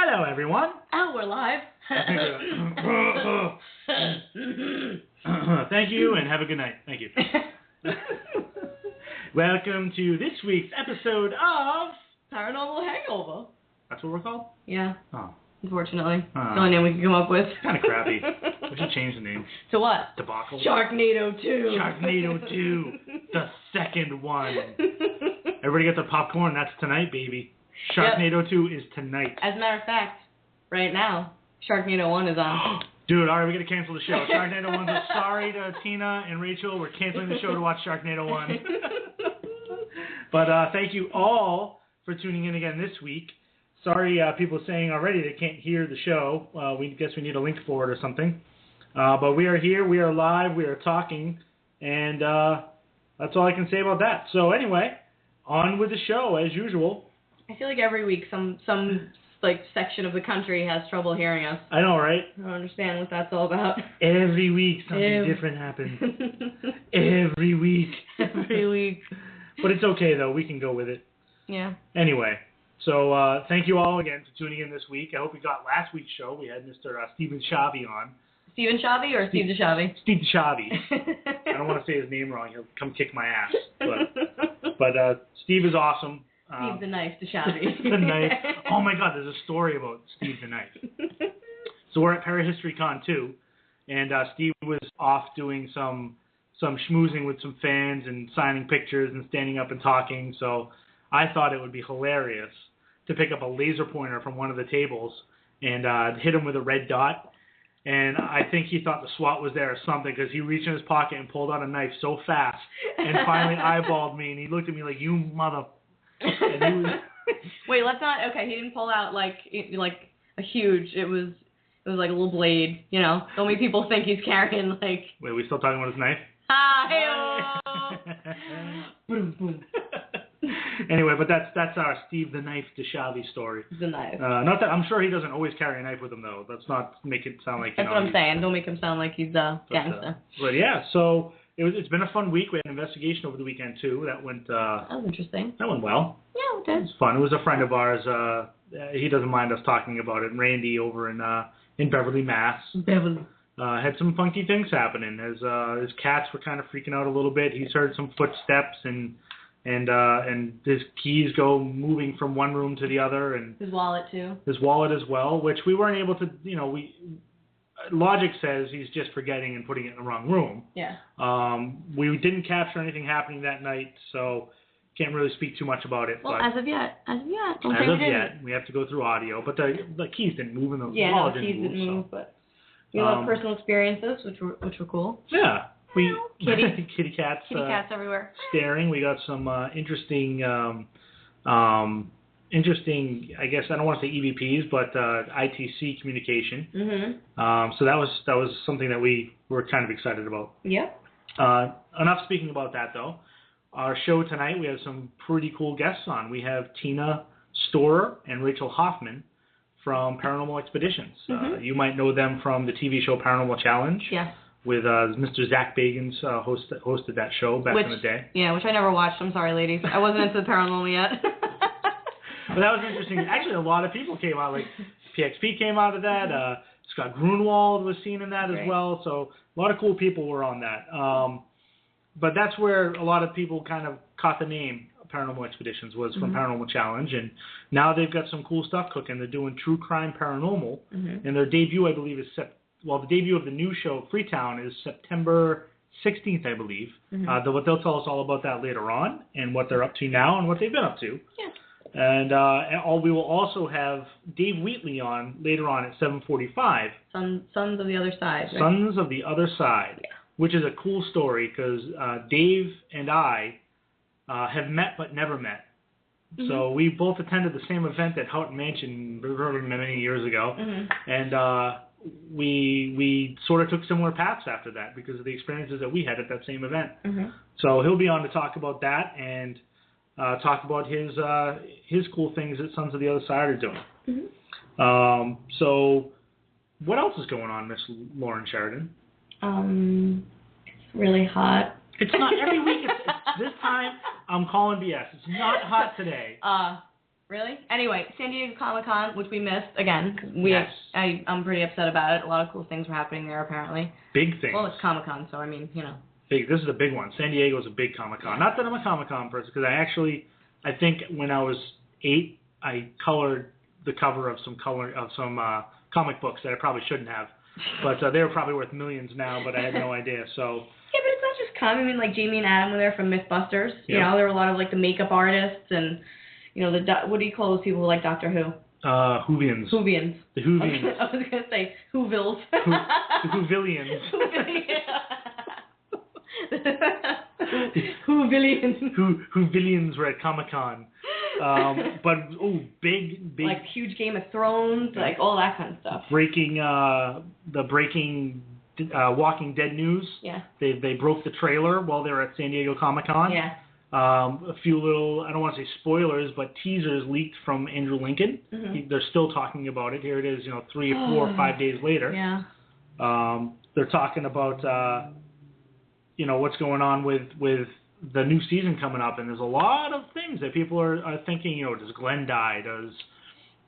Hello, everyone. Oh, we're live. Thank you, and have a good night. Thank you. Welcome to this week's episode of Paranormal Hangover. That's what we're called? Yeah. Oh. Unfortunately. It's the only name we can come up with. Kind of crappy. We should change the name. To what? Debacle. Sharknado 2. Sharknado 2. The second one. Everybody get their popcorn. That's tonight, baby. Sharknado 2 is tonight. As a matter of fact, right now, Sharknado 1 is on. Dude, all right, we got to cancel the show. Sharknado 1's sorry to Tina and Rachel. We're canceling the show to watch Sharknado 1. But thank you all for tuning in again this week. Sorry, people saying already they can't hear the show. We guess we need a link for it or something. But we are here. We are live. We are talking. And that's all I can say about that. So anyway, on with the show as usual. I feel like every week some like section of the country has trouble hearing us. I know, right? I don't understand what that's all about. Every week something different happens. Every week. Every week. But it's okay, though. We can go with it. Yeah. Anyway, so thank you all again for tuning in this week. I hope you got last week's show. We had Mr. Stephen Shabby on. Stephen Shabby or Steve DeShabby? Steve DeShabby. I don't want to say his name wrong. He'll come kick my ass. But Steve is awesome. Steve the Knife DeShabby. The Knife. Oh my God, there's a story about Steve the Knife. So we're at Parahistory Con 2, and Steve was off doing some schmoozing with some fans and signing pictures and standing up and talking. So I thought it would be hilarious to pick up a laser pointer from one of the tables and hit him with a red dot. And I think he thought the SWAT was there or something because he reached in his pocket and pulled out a knife so fast and finally eyeballed me. And he looked at me like, "You mother." And he was... Wait, let's not. Okay, he didn't pull out like a huge. It was like a little blade. You know, don't make people think he's carrying like. Wait, we still talking about his knife? Hi. Boom boom. Anyway, but that's our Steve the Knife DeShabby story. The knife. Not that I'm sure he doesn't always carry a knife with him though. Let's not make it sound like. That's what I'm saying. Don't make him sound like he's a gangster. But yeah, so it's been a fun week. We had an investigation over the weekend too. That went. That was interesting. That went well. Yeah, it did. It was fun. It was a friend of ours. He doesn't mind us talking about it. Randy over in Beverly, Mass. Beverly. Had some funky things happening. His cats were kind of freaking out a little bit. He's heard some footsteps and his keys go moving from one room to the other, and his wallet too. His wallet as well, which we weren't able to. Logic says he's just forgetting and putting it in the wrong room. Yeah. We didn't capture anything happening that night, so can't really speak too much about it. Well, but as of yet, we have to go through audio. But the keys didn't move and the wallet didn't move. But we love personal experiences, which were cool. Yeah. Kitty cats. Cats everywhere. Staring. We got some interesting, I guess I don't want to say EVPs, but ITC communication. Mm-hmm. So that was something that we were kind of excited about. Yep. Enough speaking about that though. Our show tonight, we have some pretty cool guests on. We have Tina Storer and Rachel Hoffman from Paranormal Expeditions. Mm-hmm. You might know them from the TV show Paranormal Challenge. Yes. With Mr. Zach Bagans hosted that show back in the day. Yeah, which I never watched. I'm sorry, ladies. I wasn't into the paranormal yet. But that was interesting. Actually, a lot of people came out. Like PXP came out of that. Scott Grunwald was seen in that as well. So a lot of cool people were on that. But that's where a lot of people kind of caught the name Paranormal Expeditions was from Paranormal Challenge. And now they've got some cool stuff cooking. They're doing True Crime Paranormal. And their debut, I believe, is the debut of the new show, Freetown, is September 16th, I believe. What they'll tell us all about that later on and what they're up to now and what they've been up to. Yeah. And we will also have Dave Wheatley on later on at 7:45. Sons of the Other Side. Right? Sons of the Other Side, which is a cool story because Dave and I have met but never met. So we both attended the same event at Houghton Mansion many years ago, and we sort of took similar paths after that because of the experiences that we had at that same event. So he'll be on to talk about that and talk about his cool things that Sons of the Other Side are doing. So what else is going on, Miss Lauren Sheridan? It's really hot. It's not every week. It's this time I'm calling BS. It's not hot today. Really? Anyway, San Diego Comic-Con, which we missed again. Yes. I'm pretty upset about it. A lot of cool things were happening there, apparently. Big things. Well, it's Comic-Con, so I mean, you know. Big. This is a big one. San Diego is a big Comic-Con. Not that I'm a Comic-Con person, because I think when I was 8, I colored the cover of some comic books that I probably shouldn't have. But they were probably worth millions now, but I had no idea. So. Yeah, but it's not just comic. I mean, like Jamie and Adam were there from Mythbusters. You know, there were a lot of like the makeup artists and, you know, what do you call those people who like Doctor Who? Whovians. Whovians. The Whovians. I was going to say Whovils. The Whovillians. Whovillians were at Comic-Con. But, big... Like huge Game of Thrones, like all that kind of stuff. Breaking Walking Dead news. Yeah. They broke the trailer while they were at San Diego Comic-Con. Yeah. A few little, I don't want to say spoilers, but teasers leaked from Andrew Lincoln. Mm-hmm. They're still talking about it. Here it is, 3 or 4 or 5 days later. Yeah. They're talking about, what's going on with the new season coming up, and there's a lot of things that people are thinking. Does Glenn die? Does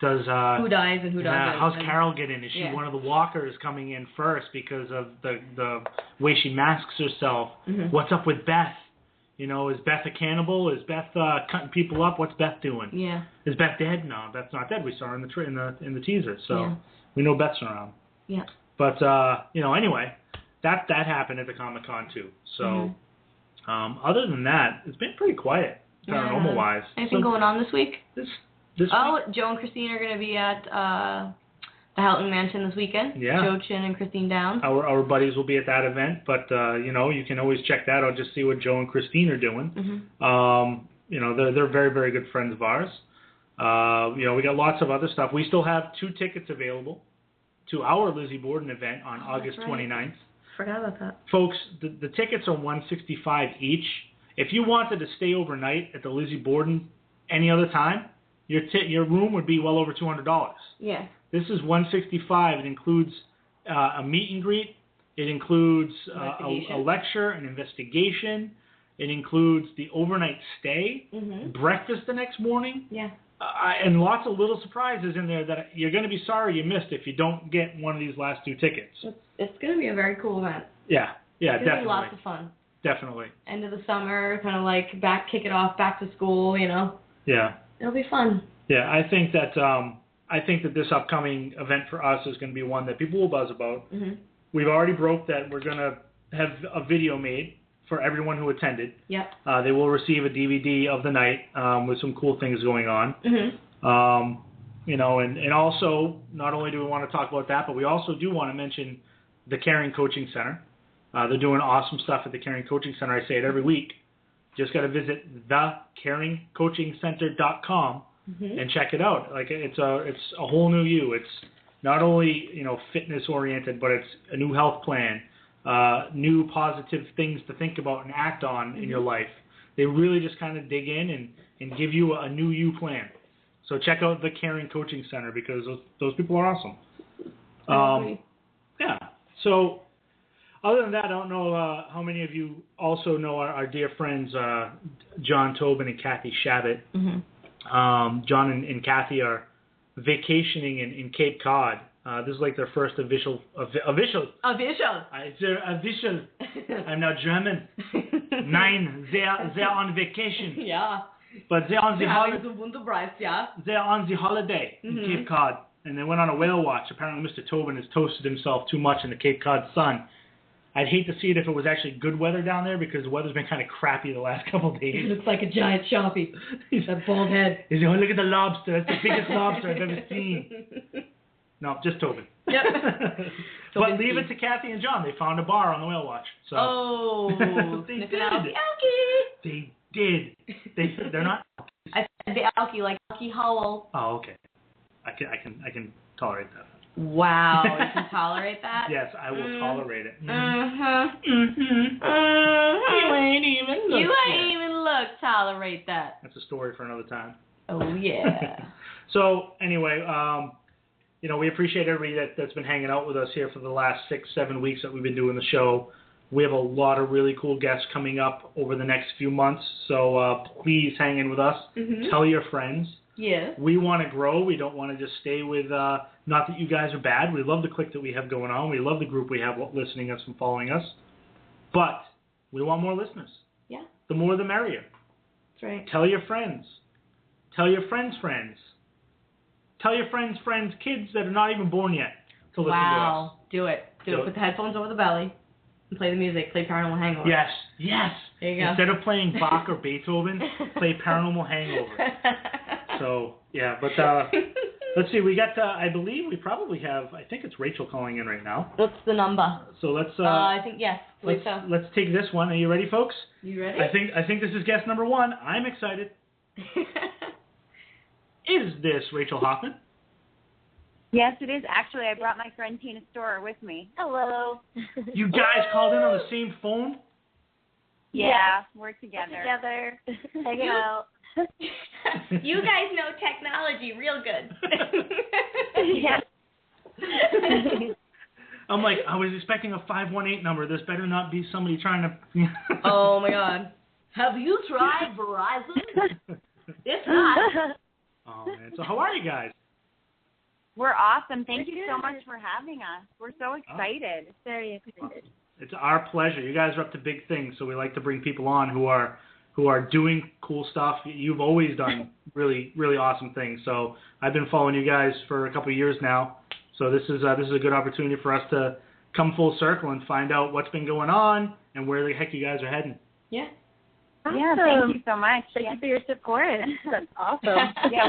who dies and who doesn't? How's Carol get in? Is she one of the walkers coming in first because of the way she masks herself? Mm-hmm. What's up with Beth? Is Beth a cannibal? Is Beth cutting people up? What's Beth doing? Yeah. Is Beth dead? No, Beth's not dead. We saw her in the teaser, so we know Beth's around. Yeah. But anyway, that happened at the Comic-Con too. So other than that, it's been pretty quiet, paranormal wise. Anything going on this week? This week? Joe and Christine are going to be at the Houghton Mansion this weekend. Yeah. Joe Chin and Christine Downs. Our buddies will be at that event, but you can always check that out, just see what Joe and Christine are doing. Mm-hmm. They're very, very good friends of ours. We got lots of other stuff. We still have 2 tickets available to our Lizzie Borden event on August 29th. Forgot about that. Folks, the tickets are $165 each. If you wanted to stay overnight at the Lizzie Borden any other time, your room would be well over $200. Yeah. This is $165. It includes a meet and greet. It includes a lecture, an investigation. It includes the overnight stay, breakfast the next morning. Yeah. And lots of little surprises in there that you're going to be sorry you missed if you don't get one of these last 2 tickets. It's going to be a very cool event. Yeah, it's definitely. Be lots of fun. Definitely. End of the summer, kind of like kick it off, back to school, Yeah. It'll be fun. Yeah, I think that this upcoming event for us is going to be one that people will buzz about. Mm-hmm. We've already broke that we're going to have a video made for everyone who attended. Yep. They will receive a DVD of the night with some cool things going on. Mm-hmm. And also, not only do we want to talk about that, but we also do want to mention the Caring Coaching Center. They're doing awesome stuff at the Caring Coaching Center. I say it every week. Just got to visit thecaringcoachingcenter.com and check it out. Like it's a whole new you. It's not only fitness oriented, but it's a new health plan, new positive things to think about and act on in your life. They really just kind of dig in and give you a new you plan. So check out the Caring Coaching Center because those people are awesome. Yeah. So other than that, I don't know how many of you also know our dear friends John Tobin and Kathy Shabbat. Mm-hmm. John and Kathy are vacationing in Cape Cod. This is like their first official. It's official. I'm now German. Nein, they're on vacation. Yeah. But they're on the holiday. Yeah. They're on the holiday in Cape Cod, and they went on a whale watch. Apparently, Mr. Tobin has toasted himself too much in the Cape Cod sun. I'd hate to see it if it was actually good weather down there because the weather's been kind of crappy the last couple of days. He looks like a giant Sharpie. That bald head. He's like, oh, look at the lobster. It's the biggest lobster I've ever seen. No, just Tobin. Yep. But leave it to Kathy and John. They found a bar on the whale watch. So they did. They did. They're not. I said the alky, like Alky Howell. Oh, okay. I can tolerate that. Wow, you can tolerate that? Yes, I will tolerate it. You ain't even look. Tolerate that. That's a story for another time. Oh yeah. So anyway, we appreciate everybody that's been hanging out with us here for the last 6-7 weeks that we've been doing the show. We have a lot of really cool guests coming up over the next few months, so please hang in with us. Mm-hmm. Tell your friends. Yeah. We want to grow. We don't want to just stay with, not that you guys are bad. We love the clique that we have going on. We love the group we have listening us and following us. But we want more listeners. Yeah. The more the merrier. That's right. Tell your friends. Tell your friends' friends. Tell your friends' friends' kids that are not even born yet to listen to us. Wow. Do it. Put the headphones over the belly and play the music. Play Paranormal Hangover. Yes. Yes. There you go. Instead of playing Bach or Beethoven, play Paranormal Hangover. So, yeah. But let's see. We got, I believe we probably have, I think it's Rachel calling in right now. What's the number? So let's. I think, yes. Let's take this one. Are you ready, folks? You ready? I think this is guest number 1. I'm excited. Is this Rachel Hoffman? Yes, it is. Actually, I brought my friend Tina Storer with me. Hello. You guys called in on the same phone? Yeah, we're together. Hanging out. You guys know technology real good. Yeah. I'm like, I was expecting a 518 number. This better not be somebody trying to... Oh, my God. Have you tried Verizon? It's not. Oh, man. So how are you guys? We're awesome. Thank you so much for having us. We're so excited. Very excited. It's our pleasure. You guys are up to big things, so we like to bring people on who are doing cool stuff. You've always done really, really awesome things. So I've been following you guys for a couple of years now. So this is a good opportunity for us to come full circle and find out what's been going on and where the heck you guys are heading. Yeah. Awesome. Yeah, thank you so much. Thank you for your support. That's awesome. Yeah,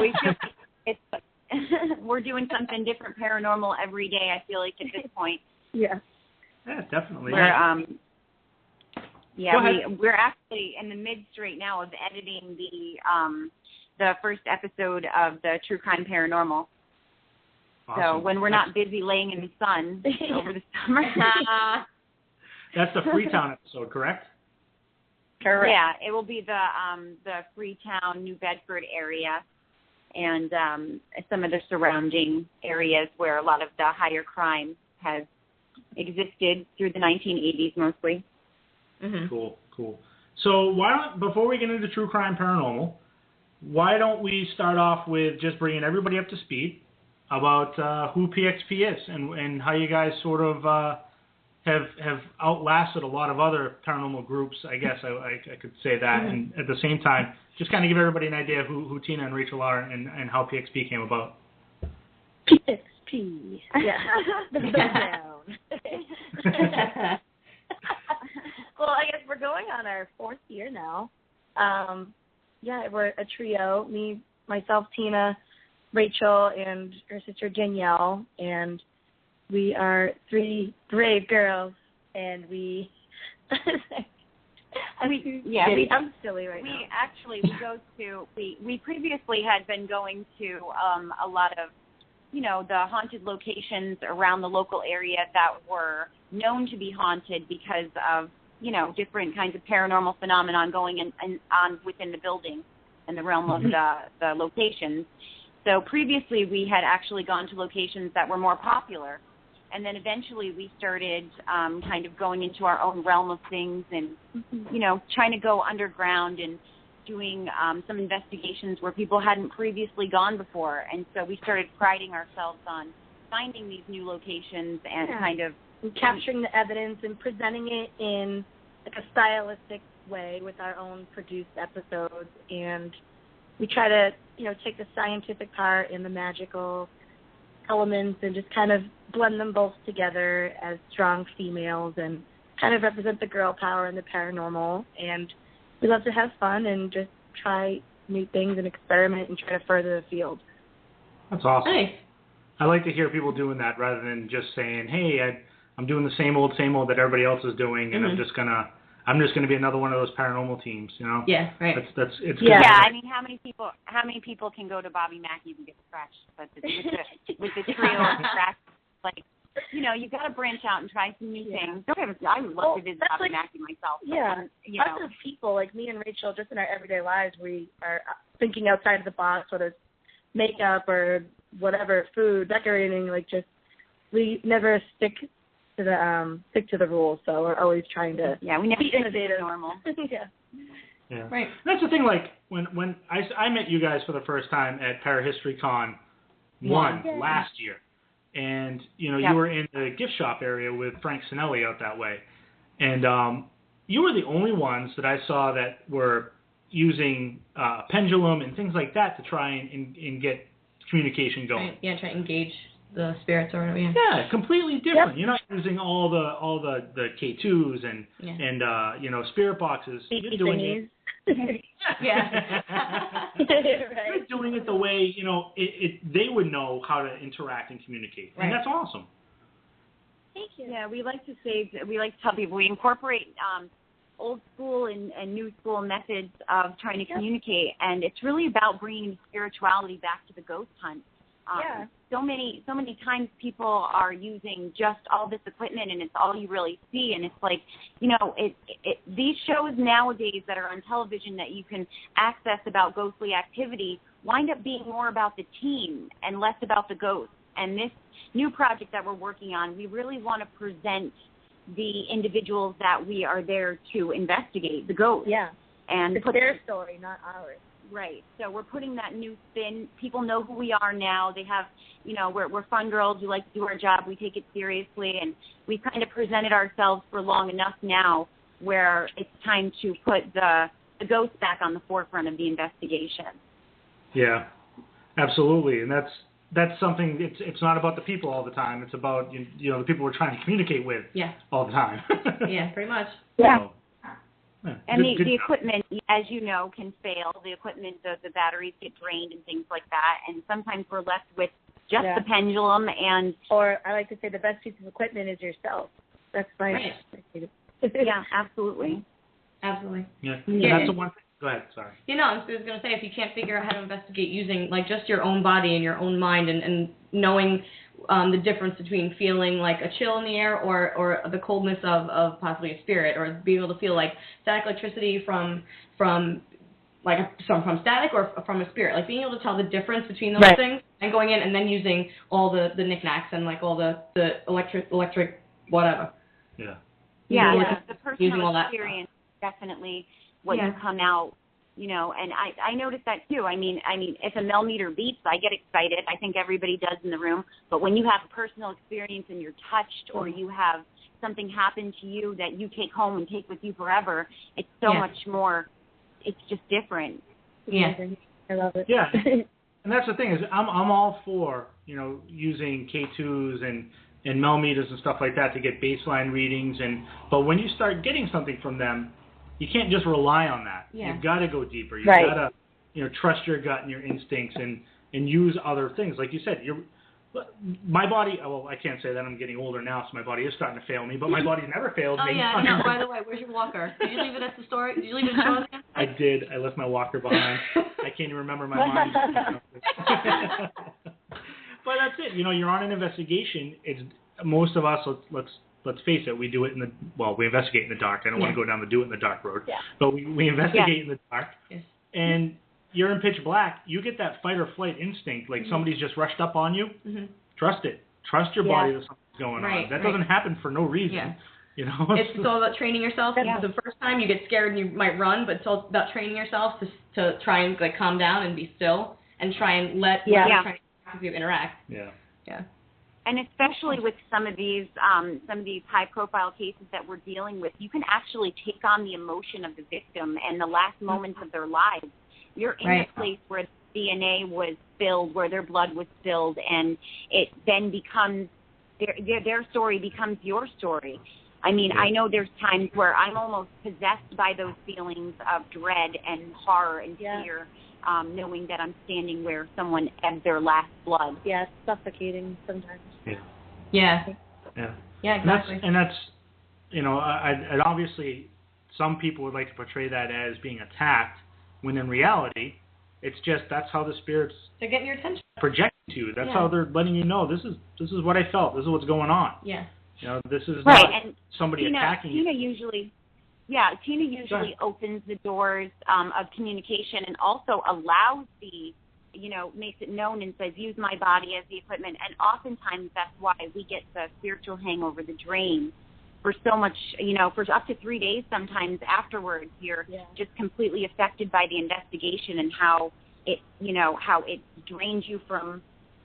we're doing something different paranormal every day, I feel like, at this point. Yeah. Yeah, definitely. We're actually in the midst right now of editing the first episode of the True Crime Paranormal. Awesome. So when we're not busy laying in the sun over the summer. That's the Freetown episode, correct? Correct. Yeah, it will be the Freetown, New Bedford area, and some of the surrounding areas where a lot of the higher crime has existed through the 1980s mostly. Mm-hmm. Cool. So before we get into True Crime Paranormal, why don't we start off with just bringing everybody up to speed about who PXP is and how you guys sort of have outlasted a lot of other paranormal groups, I guess I could say that. Mm-hmm. And at the same time, just kind of give everybody an idea of who Tina and Rachel are and how PXP came about. PXP. Yeah. The down. Well, I guess we're going on our 4th year now. We're a trio. Me, myself, Tina, Rachel, and her sister Danielle, and we are 3 brave girls, and we. I'm silly right now. We previously had been going to a lot of, the haunted locations around the local area that were known to be haunted because of, different kinds of paranormal phenomenon going on within the building and the realm of the locations. So previously we had actually gone to locations that were more popular. And then eventually we started kind of going into our own realm of things and, trying to go underground and doing some investigations where people hadn't previously gone before. And so we started priding ourselves on finding these new locations and kind of capturing the evidence and presenting it in like a stylistic way with our own produced episodes. And we try to, take the scientific part and the magical elements and just kind of blend them both together as strong females and kind of represent the girl power and the paranormal. And we love to have fun and just try new things and experiment and try to further the field. That's awesome. Nice. I like to hear people doing that rather than just saying, "Hey, I'm doing the same old that everybody else is doing, and I'm just gonna be another one of those paranormal teams." Yeah, right. It's good. Yeah, I mean, how many people can go to Bobby Mackey's and get scratched? But with the trio of scratch, like, you got to branch out and try some new things. I would love to visit Bobby Mackey myself. Yeah, us as people, like me and Rachel, just in our everyday lives, we are thinking outside of the box, whether it's makeup or whatever, food, decorating. Like, just we never stick to the rules. So we're always trying to we never be innovative. Normal. Yeah. Yeah. Right. That's the thing. Like when I met you guys for the first time at Parahistory Con 1 last year, and you were in the gift shop area with Frank Sinelli out that way, and you were the only ones that I saw that were using pendulum and things like that to try and get communication going. Right. Yeah, try to engage the spirits or whatever. Yeah, completely different. Yep. You're not using all the K2s and spirit boxes. You're doing it. Yeah. You're doing it the way they would know how to interact and communicate, and that's awesome. Thank you. Yeah, we like to tell people we incorporate old school and new school methods of trying to communicate, and it's really about bringing spirituality back to the ghost hunt. So many times people are using just all this equipment, and it's all you really see. And it's like, these shows nowadays that are on television that you can access about ghostly activity wind up being more about the team and less about the ghosts. And this new project that we're working on, we really want to present the individuals that we are there to investigate, the ghosts. Yeah. And it's their story, not ours. Right. So we're putting that new spin. People know who we are now. They have, we're fun girls. We like to do our job. We take it seriously. And we've kind of presented ourselves for long enough now where it's time to put the ghosts back on the forefront of the investigation. Yeah, absolutely. And that's something, it's not about the people all the time. It's about, the people we're trying to communicate with all the time. Yeah, pretty much. Yeah. So, and the equipment, as you know, can fail. The equipment, the batteries get drained and things like that. And sometimes we're left with just the pendulum and... Or I like to say the best piece of equipment is yourself. That's my... Right. Yeah, absolutely. Absolutely. Yeah. That's the one thing. Go ahead, sorry. I was going to say, if you can't figure out how to investigate using, just your own body and your own mind and knowing the difference between feeling like a chill in the air or the coldness of possibly a spirit, or being able to feel like static electricity from static or from a spirit, being able to tell the difference between those things and going in and then using all the knickknacks and all the electric whatever. Yeah. Yeah, the personal experience definitely what you come out, and I noticed that too. I mean, if a millimeter beeps, I get excited. I think everybody does in the room. But when you have a personal experience and you're touched, or you have something happen to you that you take home and take with you forever, it's so much more. It's just different. Yeah, I love it. Yeah, and that's the thing is I'm all for using K2s and millimeters and stuff like that to get baseline readings, but when you start getting something from them, you can't just rely on that. Yeah. You've got to go deeper. You've got to, trust your gut and your instincts and use other things. Like you said, my body. Well, I can't say that. I'm getting older now, so my body is starting to fail me. But my body's never failed me. Oh yeah. No. By the way, where's your walker? Did you leave it at the store? Did you leave it at the store again? I did. I left my walker behind. I can't even remember my mind. But that's it. You're on an investigation. It's most of us. Let's face it, we do it we investigate in the dark. I don't want to go down the do it in the dark road. Yeah. But we investigate in the dark. Yes. And you're in pitch black. You get that fight or flight instinct, like somebody's just rushed up on you. Mm-hmm. Trust it. Trust your body that something's going on. That doesn't happen for no reason. Yeah. It's all about training yourself. Yeah. The first time you get scared and you might run, but it's all about training yourself to try and calm down and be still and try and let you interact. Yeah. Yeah. And especially with some of these high-profile cases that we're dealing with, you can actually take on the emotion of the victim and the last moments of their lives. You're in a place where DNA was spilled, where their blood was spilled, and it then becomes their story becomes your story. I mean, I know there's times where I'm almost possessed by those feelings of dread and horror and fear. Knowing that I'm standing where someone ebbed their last blood. Yeah, it's suffocating sometimes. Yeah, exactly. And that's and obviously some people would like to portray that as being attacked, when in reality, it's just that's how the spirits they're getting your attention, project to you. That's how they're letting you know this is what I felt. This is what's going on. Yeah. This is not somebody attacking you. Tina usually opens the doors of communication and also allows makes it known and says, use my body as the equipment. And oftentimes that's why we get the spiritual hangover, the drain, for so much, for up to 3 days sometimes afterwards. You're just completely affected by the investigation and how it drains you from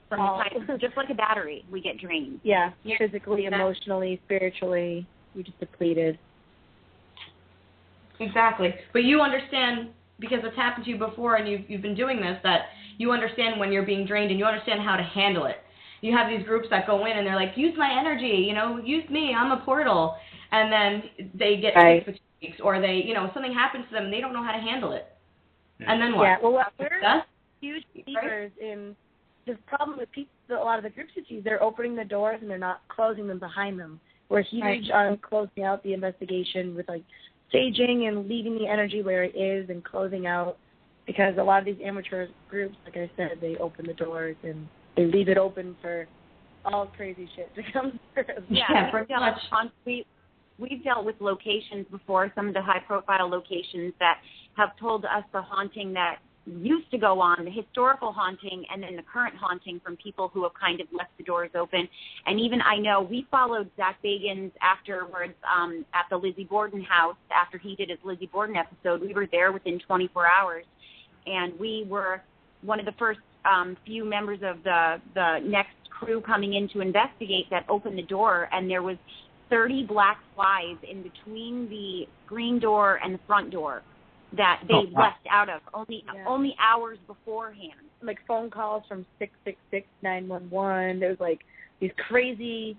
the time, just like a battery, we get drained. Yeah, physically, emotionally, spiritually, you're just depleted. Exactly. But you understand, because it's happened to you before and you've been doing this, that you understand when you're being drained and you understand how to handle it. You have these groups that go in and they're like, use my energy, use me, I'm a portal. And then they get sick for 2 weeks, or they, something happens to them and they don't know how to handle it. Yeah. And then what? Yeah, well, we're huge believers in the problem with people, a lot of the groups that use, they're opening the doors and they're not closing them behind them. We're huge on closing out the investigation with, staging and leaving the energy where it is and closing out, because a lot of these amateur groups, like I said, they open the doors and they leave it open for all crazy shit to come through. Yeah, we've dealt with locations before, some of the high-profile locations that have told us the haunting that used to go on, the historical haunting, and then the current haunting from people who have kind of left the doors open. And even I know we followed Zach Bagans afterwards at the Lizzie Borden house after he did his Lizzie Borden episode. We were there within 24 hours, and we were one of the first few members of the next crew coming in to investigate that opened the door, and there was 30 black flies in between the screen door and the front door that they left out of only hours beforehand. Like phone calls from 666 911. There was these crazy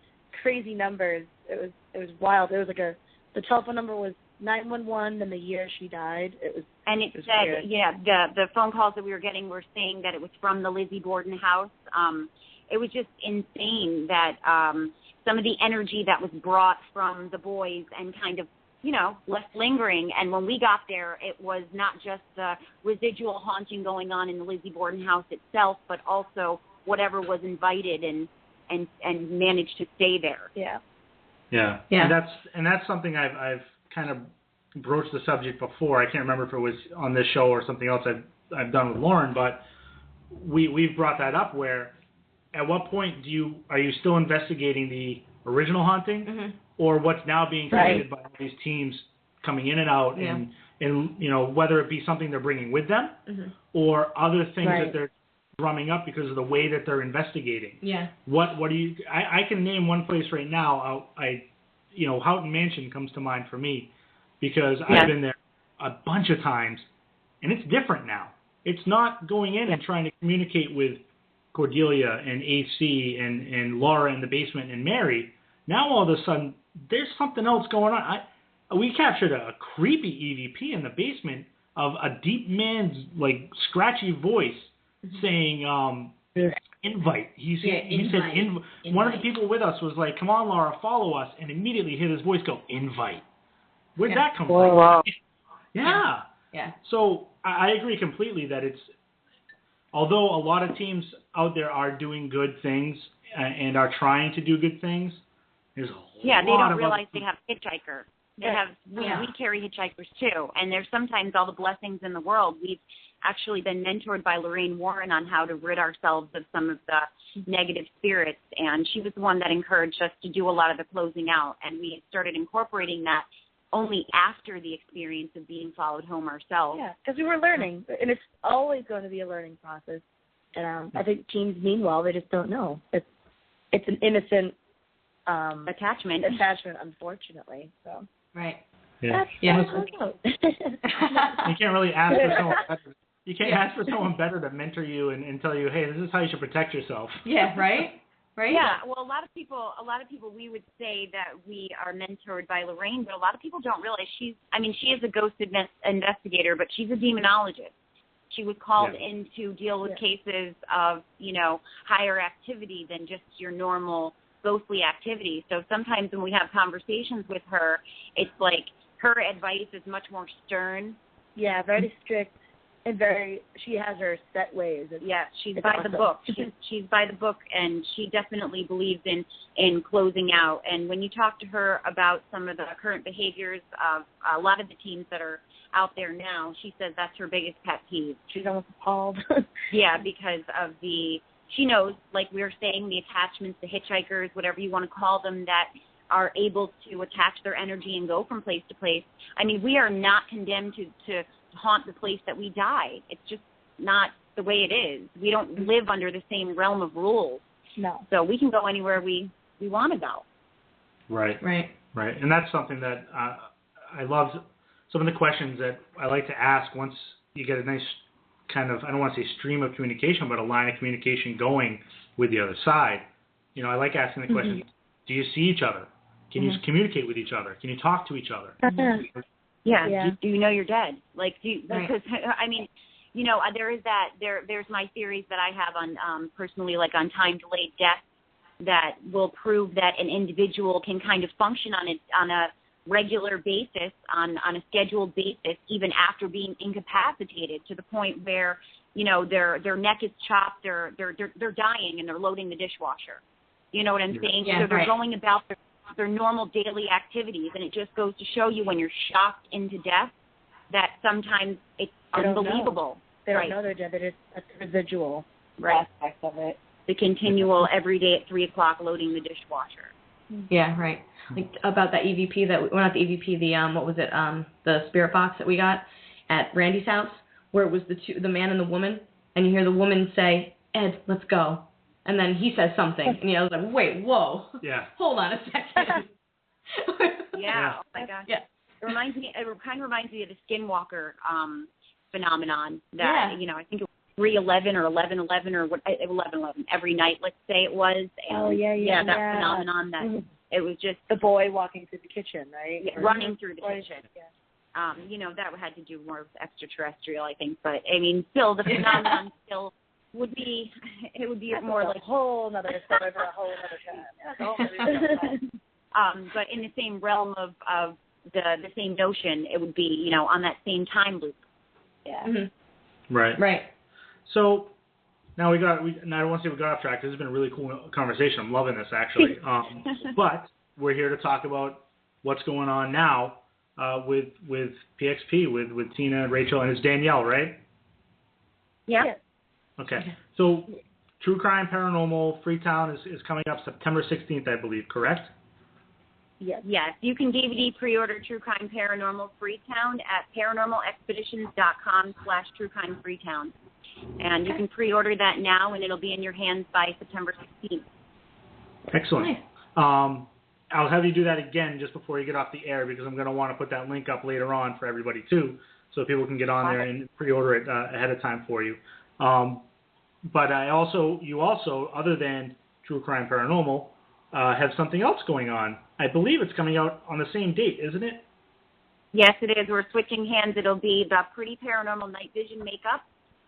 numbers. It was wild. It was the telephone number was 911 and the year she died. It said weird. The phone calls that we were getting were saying that it was from the Lizzie Borden house. It was just insane that some of the energy that was brought from the boys and kind of left lingering. And when we got there, it was not just the residual haunting going on in the Lizzie Borden house itself, but also whatever was invited and managed to stay there. Yeah. And that's something I've kind of broached the subject before. I can't remember if it was on this show or something else I've done with Lauren, but we've brought that up where at what point are you still investigating the original haunting, or what's now being created by all these teams coming in and out, and whether it be something they're bringing with them, or other things that they're drumming up because of the way that they're investigating. Yeah. What do you? I can name one place right now. Houghton Mansion comes to mind for me because I've been there a bunch of times, and it's different now. It's not going in and trying to communicate with Cordelia and AC and Laura in the basement and Mary. Now all of a sudden there's something else going on. We captured a creepy EVP in the basement of a deep man's scratchy voice saying invite. He said invite. One of the people with us was like, "Come on, Laura, follow us," and immediately hear his voice go, "Invite." Where'd that come from? Wow. Yeah. So I agree completely that although a lot of teams out there are doing good things and are trying to do good things, there's a lot they don't realize they have hitchhiker. We carry hitchhikers too, and there's sometimes all the blessings in the world. We've actually been mentored by Lorraine Warren on how to rid ourselves of some of the negative spirits, and she was the one that encouraged us to do a lot of the closing out, and we started incorporating that only after the experience of being followed home ourselves. Yeah, because we were learning, and it's always going to be a learning process. And I think teams mean well, they just don't know. It's an innocent attachment, unfortunately. So right. Yeah. You can't really ask for someone better. You can't ask for someone better to mentor you and tell you, hey, this is how you should protect yourself. Yeah. Right. Right. Yeah. Well, a lot of people, we would say that we are mentored by Lorraine, but a lot of people don't realize she is a ghost investigator, but she's a demonologist. She was called in to deal with cases of, higher activity than just your normal ghostly activity. So sometimes when we have conversations with her, it's like her advice is much more stern. Yeah, very strict. And she has her set ways. She's by the book. She's by the book, and she definitely believes in closing out. And when you talk to her about some of the current behaviors of a lot of the teams that are out there now, she says that's her biggest pet peeve. She's almost appalled. Because of she knows, like we were saying, the attachments, the hitchhikers, whatever you want to call them, that are able to attach their energy and go from place to place. I mean, we are not condemned to haunt the place that we die. It's just not the way it is. We don't live under the same realm of rules. No. So we can go anywhere we want to go. Right. And that's something that I love. Some of the questions that I like to ask once you get a nice kind of, I don't want to say stream of communication, but a line of communication going with the other side. You know, I like asking the question, do you see each other? Can you communicate with each other? Can you talk to each other? Yeah. Do you know you're dead? Like, because, I mean, you know, there's my theories that I have on, personally, like on time-delayed death that will prove that an individual can kind of function on a regular basis, on a scheduled basis, even after being incapacitated, to the point where, you know, their neck is chopped, they're dying, and they're loading the dishwasher. You know what I'm saying? Yeah, so they're going about their normal daily activities, and it just goes to show you when you're shocked into death that sometimes it's unbelievable. They don't know they're dead. They're just a residual aspect of it. The continual every day at 3 o'clock loading the dishwasher. Yeah, right. Like about that EVP not the EVP, what was it? The spirit box that we got at Randy's house, where it was the man and the woman, and you hear the woman say, "Ed, let's go," and then he says something, and I was like, "Wait, whoa, hold on a second." Yeah. Oh my gosh. Yeah. It kind of reminds me of the Skinwalker phenomenon. That you know, I think it was 3/11 or 11/11 or 11/11 every night. Let's say it was. And, that phenomenon that it was just the boy walking through the kitchen, right? Yeah, running through the kitchen. Yeah. You know, that had to do more with extraterrestrial, I think. But I mean, still, the phenomenon still would be. It would be more like a whole other story for a whole other time. But in the same realm of the same notion, it would be, you know, on that same time loop. Yeah. Mm-hmm. Right. So now I don't want to say we got off track. This has been a really cool conversation. I'm loving this, actually. But we're here to talk about what's going on now with PXP, with Tina and Rachel, and it's Danielle, right? Yeah. Okay. So True Crime Paranormal Freetown is coming up September 16th, I believe, correct? Yes. You can DVD pre-order True Crime Paranormal Freetown at paranormalexpeditions.com/truecrimefreetown. And you can pre-order that now, and it'll be in your hands by September 16th. Excellent. Nice. I'll have you do that again just before you get off the air, because I'm going to want to put that link up later on for everybody, too, so people can get on there and pre-order it ahead of time for you. But you also, other than True Crime Paranormal, have something else going on. I believe it's coming out on the same date, isn't it? Yes, it is. We're switching hands. It'll be the Pretty Paranormal Night Vision Makeup.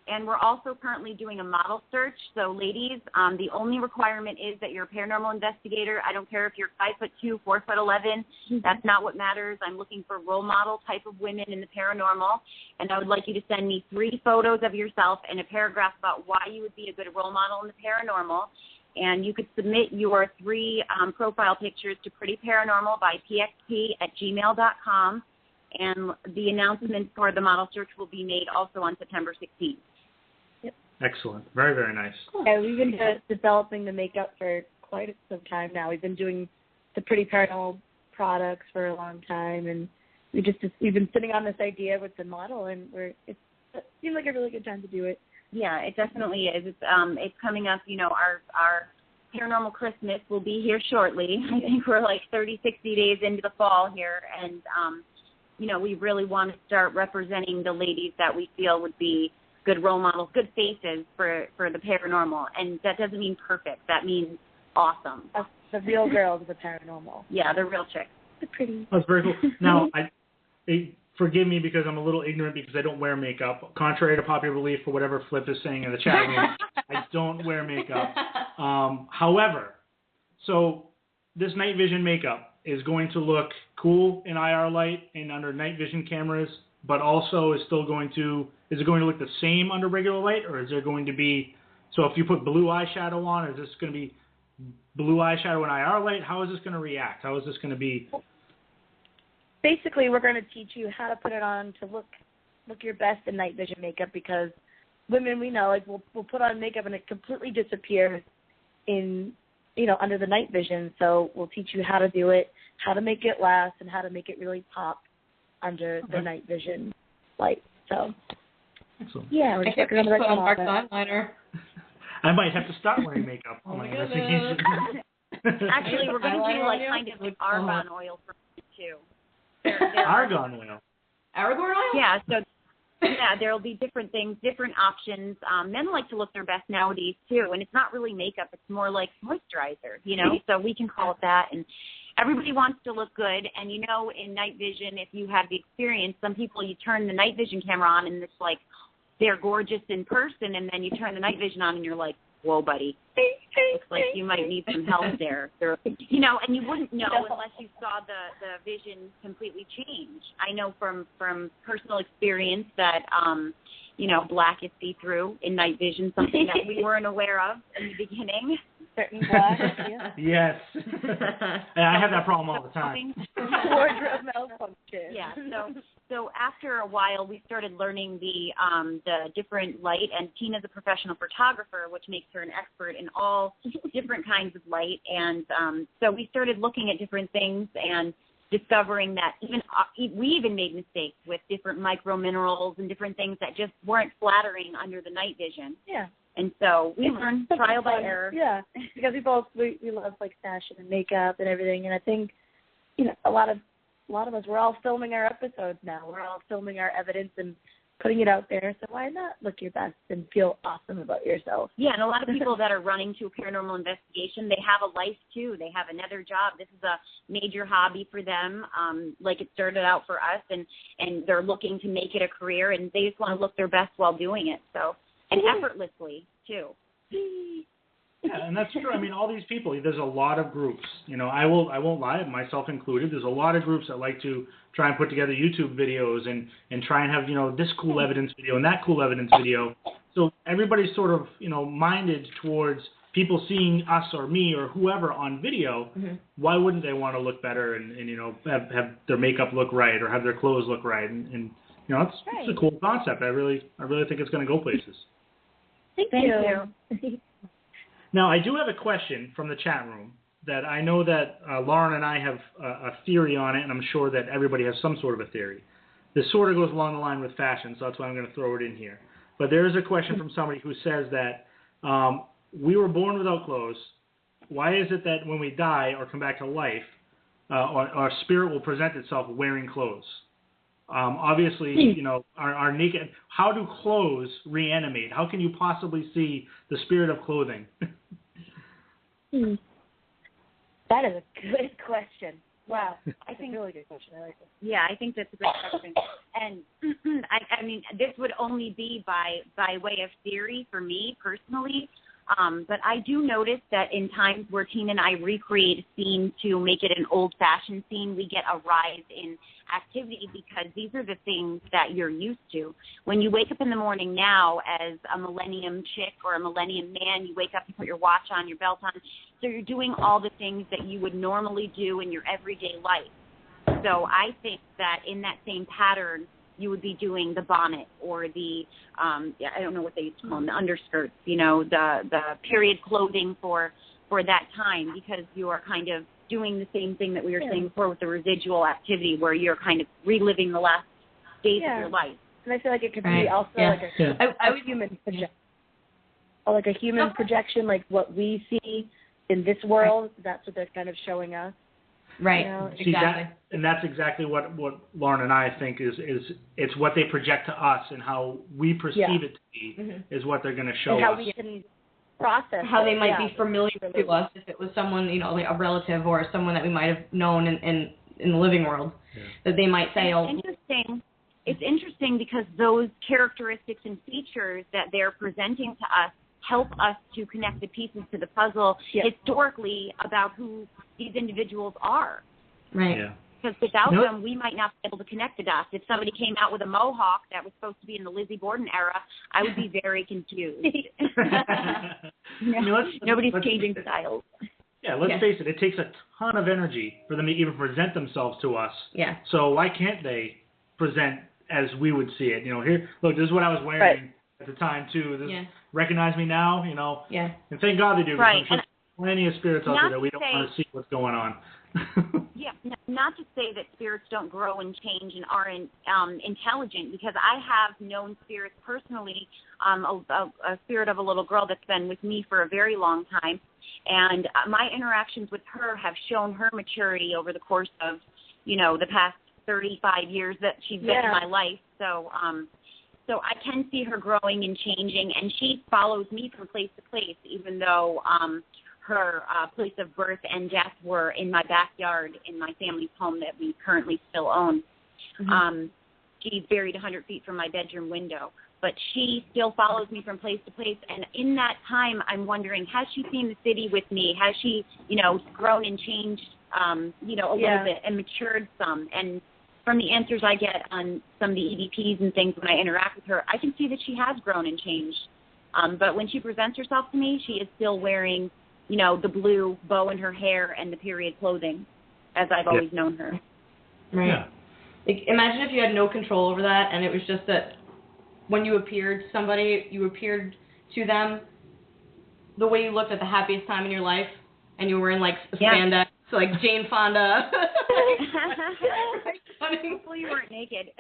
And we're also currently doing a model search. So, ladies, the only requirement is that you're a paranormal investigator. I don't care if you're 5'2", 4'11". That's not what matters. I'm looking for role model type of women in the paranormal. And I would like you to send me 3 photos of yourself and a paragraph about why you would be a good role model in the paranormal. And you could submit your 3 profile pictures to prettyparanormal@pxp@gmail.com. And the announcement for the model search will be made also on September 16th. Excellent. Very, very nice. Yeah, we've been developing the makeup for quite some time now. We've been doing the Pretty Paranormal products for a long time, and we've been sitting on this idea with the model, and it seemed like a really good time to do it. Yeah, it definitely is. It's coming up. You know, our Paranormal Christmas will be here shortly. I think we're like 30, 60 days into the fall here, and you know, we really want to start representing the ladies that we feel would be good role models, good faces for the paranormal. And that doesn't mean perfect. That means awesome. The real girls of the paranormal. Yeah, the real chicks. They're pretty. That's very cool. Now, forgive me because I'm a little ignorant because I don't wear makeup. Contrary to popular belief, for whatever Flip is saying in the chat room, I don't wear makeup. However, so this night vision makeup is going to look cool in IR light and under night vision cameras, but also is it going to look the same under regular light, or is there going to be, so if you put blue eyeshadow on, is this going to be blue eyeshadow in IR light? How is this going to react? How is this going to be? Basically, we're going to teach you how to put it on to look your best in night vision makeup, because women, we know, like, we'll put on makeup and it completely disappears in under the night vision. So we'll teach you how to do it, how to make it last, and how to make it really pop under the night vision light. So, excellent. Yeah, we're just working on the put on Marc's eyeliner. I might have to stop wearing makeup. Oh my investigation. Actually, we're going to do kind of like argan oil for it too. Argan oil. Argan oil? Yeah. So there'll be different things, different options. Men like to look their best nowadays too, and it's not really makeup; it's more like moisturizer. So we can call it that. And everybody wants to look good. And in night vision, if you have the experience, some people you turn the night vision camera on and it's like they're gorgeous in person, and then you turn the night vision on and you're like, whoa, buddy. Looks like you might need some help there. And you wouldn't know unless you saw the vision completely change. I know from personal experience that, black is see-through in night vision, something that we weren't aware of in the beginning. Certain black, yeah. Yes. I have that problem all the time. Wardrobe malfunction. Yeah, so after a while, we started learning the different light, and Tina's a professional photographer, which makes her an expert in all different kinds of light. And so we started looking at different things and discovering that we even made mistakes with different micro minerals and different things that just weren't flattering under the night vision. Yeah. And so we learned trial by error. Yeah, because we love like fashion and makeup and everything, and I think a lot of us, we're all filming our episodes now. We're all filming our evidence and putting it out there. So why not look your best and feel awesome about yourself? Yeah, and a lot of people that are running to a paranormal investigation, they have a life too. They have another job. This is a major hobby for them, like it started out for us, and they're looking to make it a career, and they just want to look their best while doing it. So, and effortlessly too. Yeah, and that's true. I mean, all these people, there's a lot of groups. I won't lie, myself included, there's a lot of groups that like to try and put together YouTube videos and try and have, this cool evidence video and that cool evidence video. So everybody's sort of, minded towards people seeing us or me or whoever on video. Mm-hmm. Why wouldn't they want to look better and have their makeup look right or have their clothes look right? And it's a cool concept. I really think it's going to go places. Thank you. Now, I do have a question from the chat room that I know that Lauren and I have a theory on it, and I'm sure that everybody has some sort of a theory. This sort of goes along the line with fashion, so that's why I'm going to throw it in here. But there is a question from somebody who says that we were born without clothes. Why is it that when we die or come back to life, our spirit will present itself wearing clothes? Obviously, our naked. How do clothes reanimate? How can you possibly see the spirit of clothing? That is a good question. Wow, I think a really good question. I like it. Yeah, I think that's a great question. And I mean, this would only be by way of theory for me personally. But I do notice that in times where Tina and I recreate a scene to make it an old-fashioned scene, we get a rise in activity because these are the things that you're used to. When you wake up in the morning now as a millennium chick or a millennium man, you wake up, you put your watch on, your belt on. So you're doing all the things that you would normally do in your everyday life. So I think that in that same pattern, you would be doing the bonnet or the, I don't know what they used to call them, the underskirts, the period clothing for that time, because you are kind of doing the same thing that we were saying before with the residual activity where you're kind of reliving the last days of your life. And I feel like it could be also like a human projection. Or like a human projection, like what we see in this world, that's what they're kind of showing us. Right. Exactly. And that's exactly what Lauren and I think is it's what they project to us and how we perceive it to be is what they're going to show and how us. we can process how they might be familiar to us if it was someone, like a relative or someone that we might have known in the living world, that they might say, It's interesting because those characteristics and features that they're presenting to us help us to connect the pieces to the puzzle historically about who these individuals are. Right. Yeah. Because without them, we might not be able to connect the dots. If somebody came out with a mohawk that was supposed to be in the Lizzie Borden era, I would be very confused. Nobody's changing styles. Yeah, let's face it. It takes a ton of energy for them to even present themselves to us. Yeah. So why can't they present as we would see it? Here, look, this is what I was wearing at the time too. Recognize me now, Yeah. And thank God they do. Right. Sure plenty of spirits out there that we don't want to see what's going on. Yeah, not to say that spirits don't grow and change and aren't intelligent, because I have known spirits personally, a spirit of a little girl that's been with me for a very long time, and my interactions with her have shown her maturity over the course of, the past 35 years that she's been in my life. So I can see her growing and changing, and she follows me from place to place, even though her place of birth and death were in my backyard in my family's home that we currently still own. Mm-hmm. She's buried 100 feet from my bedroom window, but she still follows me from place to place. And in that time, I'm wondering, has she seen the city with me? Has she, grown and changed, a little bit and matured some? And from the answers I get on some of the EVPs and things when I interact with her, I can see that she has grown and changed. But when she presents herself to me, she is still wearing the blue bow in her hair and the period clothing, as I've always known her. Right. Yeah. Like, imagine if you had no control over that, and it was just that when you appeared to somebody, you appeared to them the way you looked at the happiest time in your life, and you were in, spandex, so, Jane Fonda. Hopefully you weren't naked.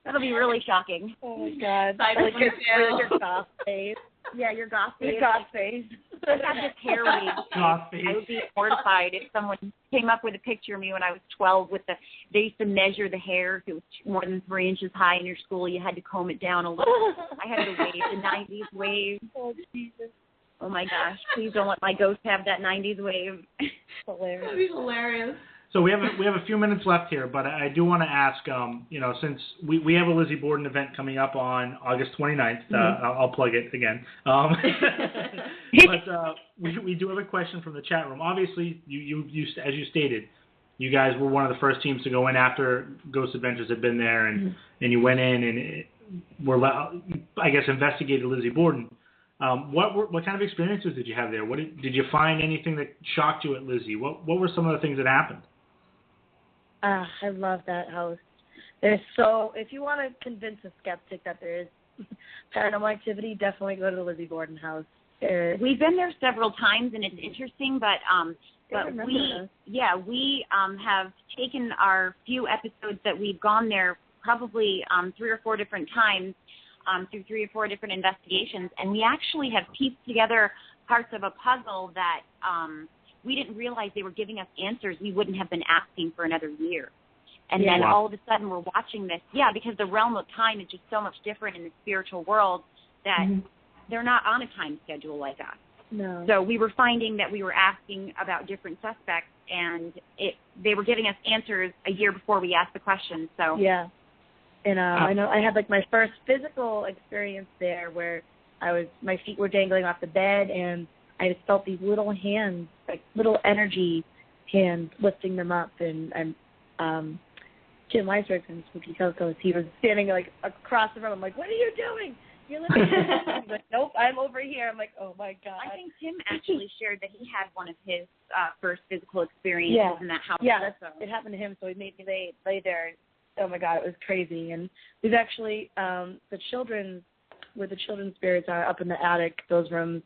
That'll be really shocking. Oh, my God. Your goth face. Yeah, your goth face. Your goth face. I have this hair wig. Goth face. I would be mortified if someone came up with a picture of me when I was 12 they used to measure the hair. If it was more than 3 inches high in your school, you had to comb it down a little. I had the wave, the 90s wave. Oh, Jesus. Oh, my gosh. Please don't let my ghost have that 90s wave. Hilarious. That'd be hilarious. So we have a few minutes left here, but I do want to ask, since we have a Lizzie Borden event coming up on August 29th, I'll plug it again. But we do have a question from the chat room. Obviously, you as you stated, you guys were one of the first teams to go in after Ghost Adventures had been there, and you went in and were, I guess, investigated Lizzie Borden. What kind of experiences did you have there? Did you find anything that shocked you at Lizzie? What were some of the things that happened? I love that house. If you want to convince a skeptic that there is paranormal activity, definitely go to the Lizzie Borden house. We've been there several times, and it's interesting, but we have taken our few episodes that we've gone there probably 3 or 4 different times through 3 or 4 different investigations, and we actually have pieced together parts of a puzzle that we didn't realize they were giving us answers we wouldn't have been asking for another year. And then all of a sudden we're watching this. Yeah, because the realm of time is just so much different in the spiritual world that they're not on a time schedule like us. No. So we were finding that we were asking about different suspects, and they were giving us answers a year before we asked the questions. So yeah. And I know I had my first physical experience there where my feet were dangling off the bed, and I just felt these little hands, little energy hands lifting them up. And Jim Weisberg from Spooky Coco's, he was standing across the room. I'm like, what are you doing? You're lifting me. He's like, nope, I'm over here. I'm like, oh my God. I think Tim actually shared that he had one of his first physical experiences in that house. Yeah, it happened to him, so he made me lay there. Oh my God, it was crazy. And we've actually where the children's spirits are up in the attic, those rooms.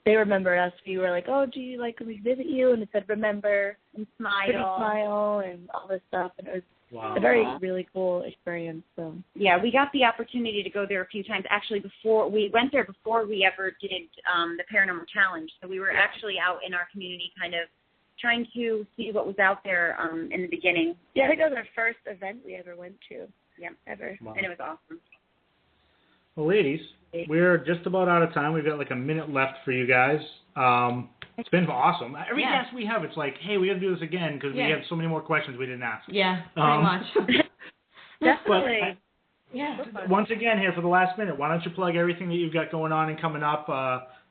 They remember us. We were like, oh, do you can we visit you? And it said, remember, and smile, and all this stuff. And it was a very, really cool experience. So yeah, we got the opportunity to go there a few times. Actually, we went there before we ever did the Paranormal Challenge. So we were actually out in our community kind of trying to see what was out there in the beginning. Yeah, I think that was our first event we ever went to. Yeah, ever. Wow. And it was awesome. Well, ladies, we're just about out of time. We've got a minute left for you guys. It's been awesome. Every guest we have, it's like, hey, we got to do this again because we have so many more questions we didn't ask. Yeah, pretty much. Definitely. Once again, here for the last minute, why don't you plug everything that you've got going on and coming up?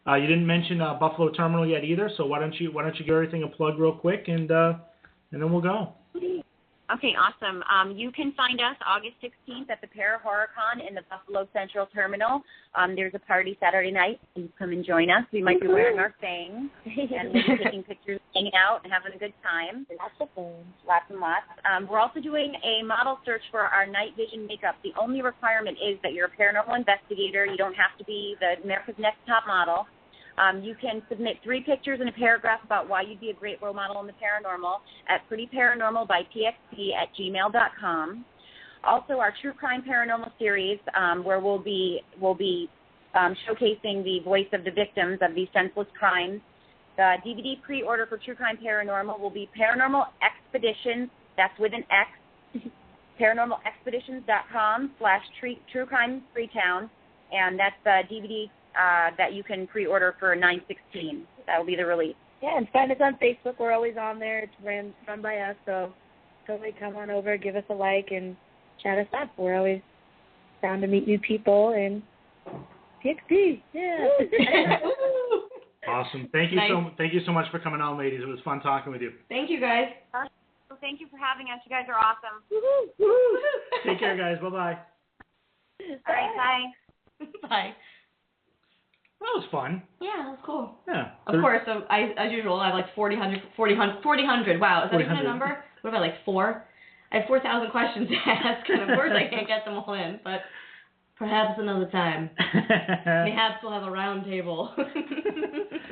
You didn't mention Buffalo Terminal yet either, so why don't you give everything a plug real quick, and then we'll go. Okay, awesome. You can find us August 16th at the Para-Horror-Con in the Buffalo Central Terminal. There's a party Saturday night. Please come and join us. We might be wearing our fangs and we'll be taking pictures, hanging out, and having a good time. Lots of fun. Lots and lots. We're also doing a model search for our night vision makeup. The only requirement is that you're a paranormal investigator. You don't have to be the America's Next Top Model. You can submit 3 pictures and a paragraph about why you'd be a great role model in the paranormal at prettyparanormalbypxp@gmail.com. Also, our True Crime Paranormal series, where we'll be showcasing the voice of the victims of these senseless crimes. The DVD pre-order for True Crime Paranormal will be Paranormal Expeditions, that's with an X, paranormalexpeditions.com/True Crime Freetown, and that's the DVD that you can pre-order for $9.16. That will be the release. Yeah, and find us on Facebook. We're always on there. It's run by us, so totally come on over, give us a like, and chat us up. We're always down to meet new people and PXP. Yeah. Awesome. Thank you so much for coming on, ladies. It was fun talking with you. Thank you, guys. Well, thank you for having us. You guys are awesome. Take care, guys. Bye-bye. All right, bye. Bye. That was fun. Yeah, that was cool. Yeah. Of course, so as usual, I have like 40, 100. Wow, is that even a number? What about like 4? I have 4,000 questions to ask, and of course I can't get them all in, but perhaps another time. Mayhaps we'll have a round table.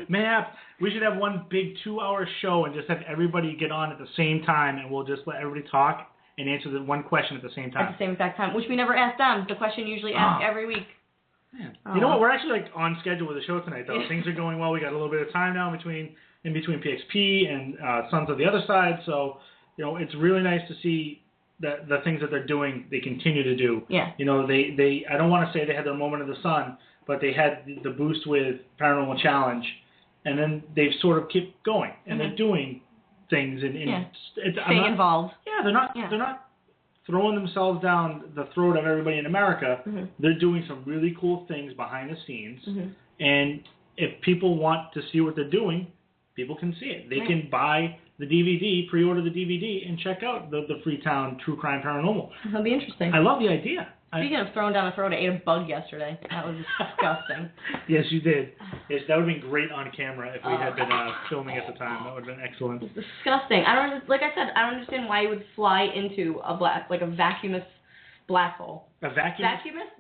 Mayhaps we should have one big 2-hour show and just have everybody get on at the same time, and we'll just let everybody talk and answer the one question at the same time. At the same exact time, which we never ask them. The question usually asked every week. Man. You know what? We're actually like on schedule with the show tonight, though. Things are going well. We got a little bit of time now in between PXP and Sons of the Other Side. So, you know, it's really nice to see the things that they're doing. They continue to do. Yeah. You know, they I don't want to say they had their moment of the sun, but they had the boost with Paranormal Challenge, and then they've sort of kept going, and they're doing things and staying involved. Yeah, they're not throwing themselves down the throat of everybody in America. They're doing some really cool things behind the scenes. And if people want to see what they're doing, people can see it. They can buy the DVD, pre-order the DVD, and check out the Freetown True Crime Paranormal. That'll be interesting. I love the idea. Speaking of throwing down the throat, I ate a bug yesterday. That was disgusting. Yes, you did. Yes, that would have been great on camera if we had been filming at the time. That would have been excellent. It's disgusting. Like I said, I don't understand why you would fly into a vacuumous black hole. A vacuum?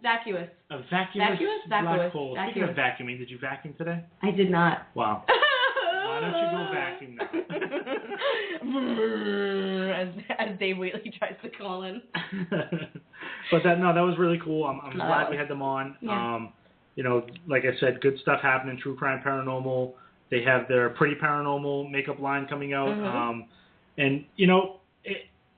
Vacuous. A vacuous black hole. Vacuous. Speaking of vacuuming, did you vacuum today? I did not. Wow. Why don't you go vacuum now? as Dave Wheatley tries to call in. But that was really cool. I'm glad we had them on. Yeah. You know, like I said, good stuff happening. True Crime Paranormal. They have their Pretty Paranormal makeup line coming out. And you know,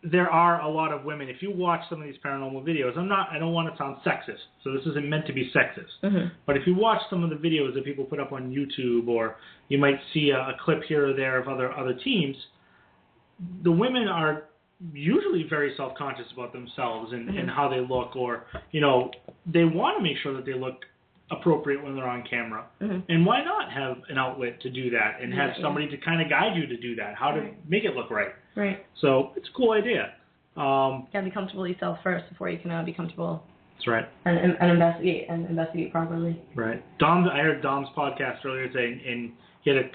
there are a lot of women. If you watch some of these paranormal videos, I don't want to sound sexist, so this isn't meant to be sexist. But if you watch some of the videos that people put up on YouTube, or you might see a clip here or there of other teams, the women are usually very self-conscious about themselves and how they look, or, you know, they want to make sure that they look appropriate when they're on camera. And why not have an outlet to do that and have somebody to kind of guide you to do that, how to make it look right. Right. So it's a cool idea. You gotta be comfortable with yourself first before you can be comfortable. That's right. And investigate properly. Right. I heard Dom's podcast earlier today, and he had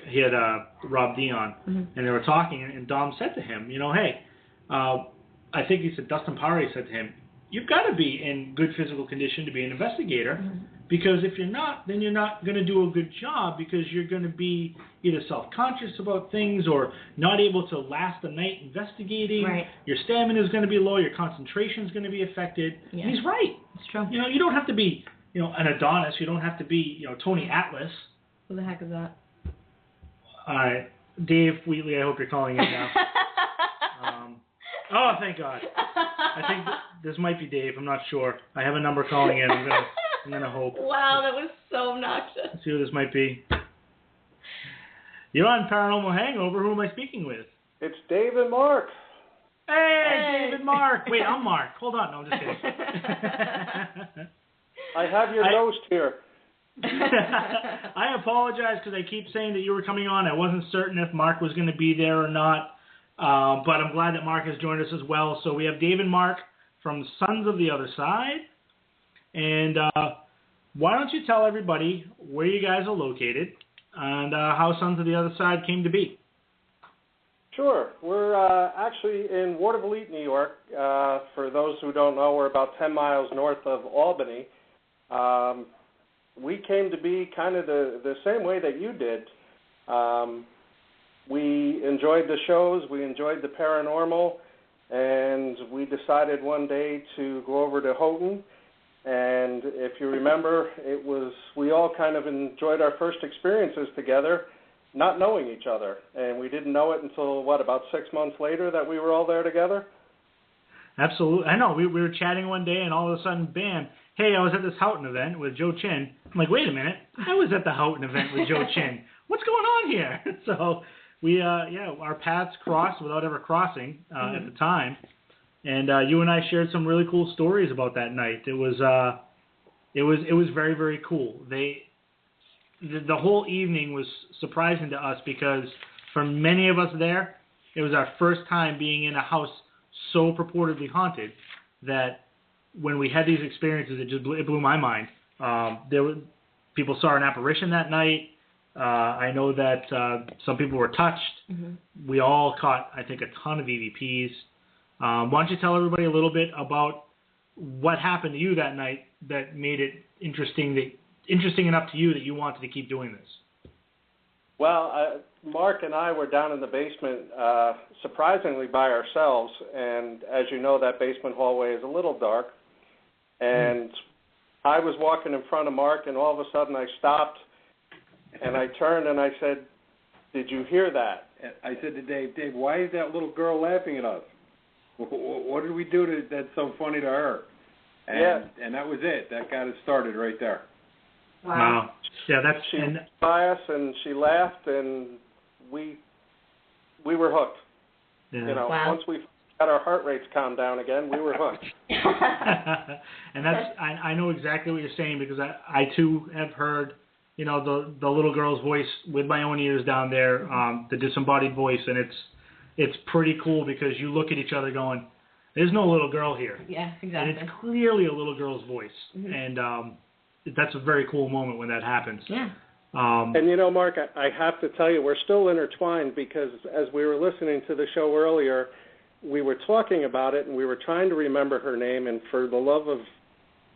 Rob D on, and they were talking, and Dom said to him, you know, hey, I think he said Dustin Pari said to him, you've got to be in good physical condition to be an investigator, because if you're not, then you're not going to do a good job, because you're going to be either self-conscious about things or not able to last the night investigating. Right. Your stamina is going to be low. Your concentration is going to be affected. Yeah. And he's right. It's true. You know, you don't have to be, you know, an Adonis. You don't have to be, you know, Tony Atlas. Who the heck is that? All right. Dave Wheatley, I hope you're calling in now. Oh, thank God. I think this might be Dave. I'm not sure. I have a number calling in. I'm gonna hope. Wow, that was so obnoxious. Let's see who this might be. You're on Paranormal Hangover. Who am I speaking with? It's Dave and Marc. Hey, Dave and Marc. Wait, I'm Marc. Hold on. No, I'm just kidding. I have your ghost here. I apologize because I keep saying that you were coming on. I wasn't certain if Marc was going to be there or not. But I'm glad that Marc has joined us as well. So we have Dave and Marc from Sons of the Other Side. And why don't you tell everybody where you guys are located and how Sons of the Other Side came to be? Sure. We're actually in Watervliet, New York. For those who don't know, we're about 10 miles north of Albany. we came to be kind of the same way that you did. We enjoyed the shows, we enjoyed the paranormal, and we decided one day to go over to Houghton. And if you remember, we all kind of enjoyed our first experiences together, not knowing each other. And we didn't know it until, about 6 months later that we were all there together? Absolutely. I know. We were chatting one day, and all of a sudden, bam, hey, I was at this Houghton event with Joe Chin. I'm like, wait a minute. I was at the Houghton event with Joe Chin. What's going on here? So we, our paths crossed without ever crossing at the time. And you and I shared some really cool stories about that night. It was very, very cool. The whole evening was surprising to us because for many of us there, it was our first time being in a house so purportedly haunted that when we had these experiences, it blew my mind. People saw an apparition that night. I know that some people were touched. Mm-hmm. We all caught, I think, a ton of EVPs. Why don't you tell everybody a little bit about what happened to you that night that made it interesting enough to you that you wanted to keep doing this? Well, Marc and I were down in the basement, surprisingly by ourselves, and as you know, that basement hallway is a little dark. And I was walking in front of Marc, and all of a sudden I stopped, and I turned and I said, "Did you hear that?" And I said to Dave, "Why is that little girl laughing at us? What did we do that's so funny to her?" And that was it. That got it started right there. Wow. Yeah, she went by us and she laughed, and we were hooked. Yeah. Once we got our heart rates calmed down again, we were hooked. And I know exactly what you're saying because I too have heard, the little girl's voice with my own ears down there, the disembodied voice, and it's pretty cool because you look at each other going, there's no little girl here. Yeah, exactly. And it's clearly a little girl's voice. Mm-hmm. And that's a very cool moment when that happens. Yeah. And Marc, I have to tell you, we're still intertwined because as we were listening to the show earlier, we were talking about it and we were trying to remember her name, and for the love of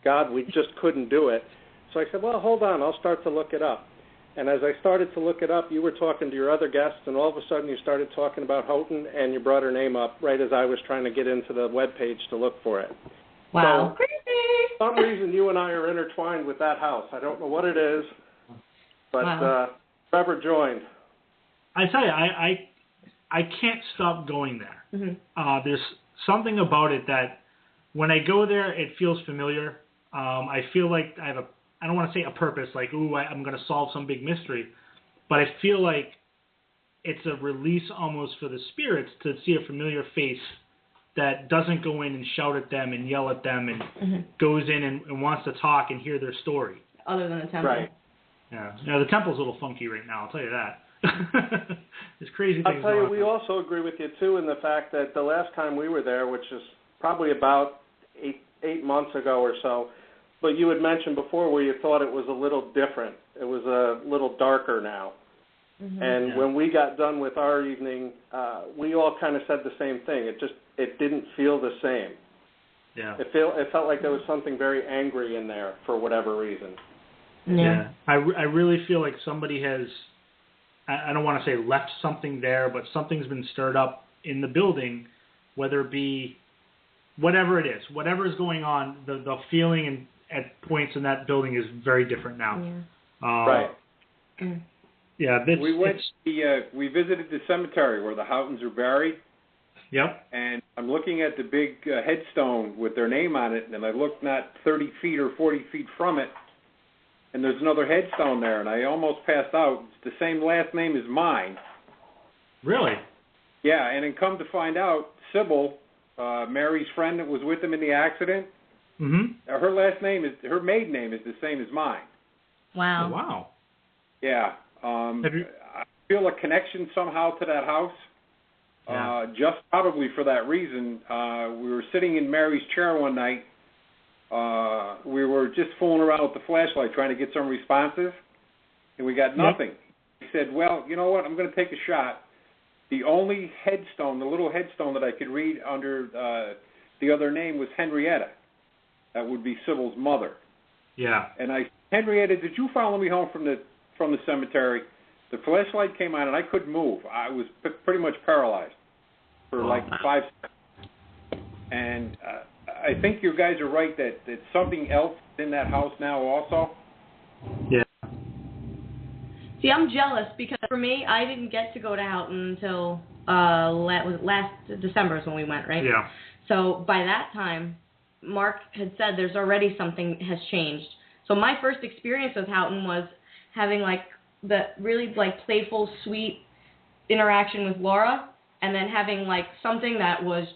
God, we just couldn't do it. So I said, well, hold on, I'll start to look it up. And as I started to look it up, you were talking to your other guests, and all of a sudden you started talking about Houghton, and you brought her name up right as I was trying to get into the webpage to look for it. Wow. So, for some reason, you and I are intertwined with that house. I don't know what it is, but Trevor joined. I tell you, I can't stop going there. Mm-hmm. There's something about it that when I go there, it feels familiar. I feel like I don't want to say a purpose, like, I'm going to solve some big mystery, but I feel like it's a release almost for the spirits to see a familiar face that doesn't go in and shout at them and yell at them and goes in and wants to talk and hear their story. Other than the temple. Right. Yeah. Now, the temple's a little funky right now, I'll tell you that. There's crazy things. I'll tell you, we also agree with you, too, in the fact that the last time we were there, which is probably about eight months ago or so, but you had mentioned before where you thought it was a little different. It was a little darker now. Mm-hmm. And when we got done with our evening, we all kind of said the same thing. It didn't feel the same. Yeah. It felt like there was something very angry in there for whatever reason. Yeah. I really feel like somebody has, I don't want to say left something there, but something's been stirred up in the building, whether it be whatever it is, whatever is going on, the feeling and at points in that building is very different now. Yeah. Right. Yeah. We visited the cemetery where the Houghtons are buried. Yep. And I'm looking at the big headstone with their name on it, and I looked not 30 feet or 40 feet from it, and there's another headstone there, and I almost passed out. It's the same last name as mine. Really? Yeah, and then come to find out, Sybil, Mary's friend that was with him in the accident, her maiden name is the same as mine. Wow. Oh, wow. Yeah. I feel a connection somehow to that house. Yeah. Just probably for that reason. We were sitting in Mary's chair one night. We were just fooling around with the flashlight trying to get some responses, and we got nothing. Yep. He said, well, you know what, I'm going to take a shot. The only headstone, the little headstone that I could read under the other name was Henrietta. That would be Sybil's mother. Yeah. And I, Henrietta, did you follow me home from the cemetery? The flashlight came on, and I couldn't move. I was pretty much paralyzed for like 5 seconds. And I think you guys are right that something else in that house now also. Yeah. See, I'm jealous because for me, I didn't get to go to Houghton until last December is when we went, right? Yeah. So by that time, Marc had said there's already something has changed. So my first experience with Houghton was having like the really like playful, sweet interaction with Laura, and then having like something that was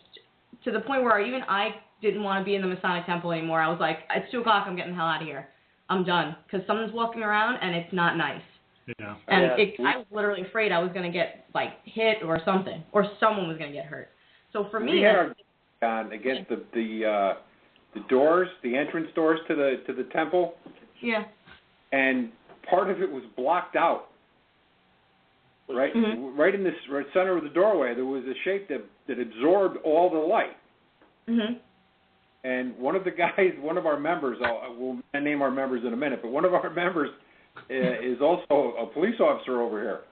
to the point where even I didn't want to be in the Masonic Temple anymore. I was like, it's 2 o'clock, I'm getting the hell out of here. I'm done. Because someone's walking around and it's not nice. Yeah. And I was literally afraid I was going to get like hit or something, or someone was going to get hurt. So for me, we had our against the doors, the entrance doors to the temple. Yeah. And part of it was blocked out. Right, right in the center of the doorway, there was a shape that absorbed all the light. Mm-hmm. And one of the guys, one of our members, we'll name our members in a minute, but one of our members is also a police officer over here.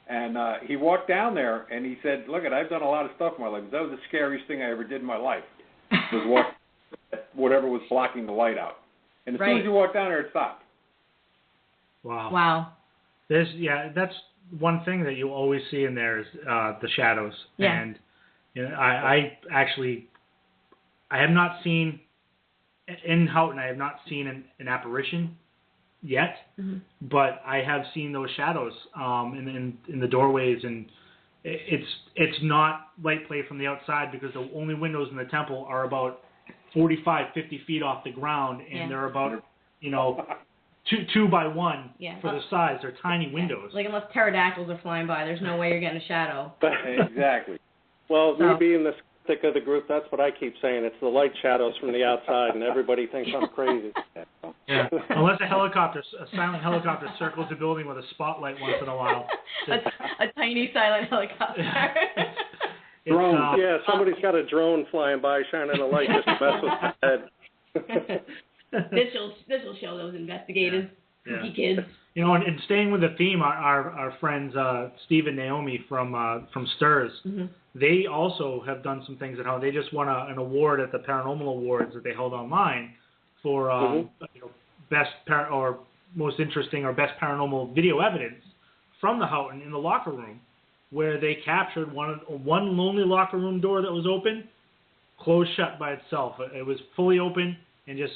And he walked down there and he said, look, I've done a lot of stuff in my life. That was the scariest thing I ever did in my life, was walk whatever was blocking the light out. And as soon as you walked down there, it stopped. Wow. Wow. That's one thing that you always see in there is the shadows. Yeah. And you know, I have not seen in Houghton. I have not seen an apparition yet, but I have seen those shadows in the doorways, and it's not light play from the outside because the only windows in the temple are about 45, 50 feet off the ground, and they're about 2 by 1 for the size. They're tiny windows. Like unless pterodactyls are flying by, there's no way you're getting a shadow. Exactly. Well, me being the skeptic of the group, that's what I keep saying. It's the light shadows from the outside, and everybody thinks I'm crazy. Yeah. Unless a silent helicopter circles the building with a spotlight once in a while. a tiny silent helicopter. Drone. Somebody's got a drone flying by shining a light just to mess with my head. This will show those investigators, kids. You know, and staying with the theme, our friends Steve and Naomi from STIRS, they also have done some things at home. They just won an award at the Paranormal Awards that they held online for best or most interesting or best paranormal video evidence from the Houghton in the locker room, where they captured one lonely locker room door that was open, closed shut by itself. It was fully open and just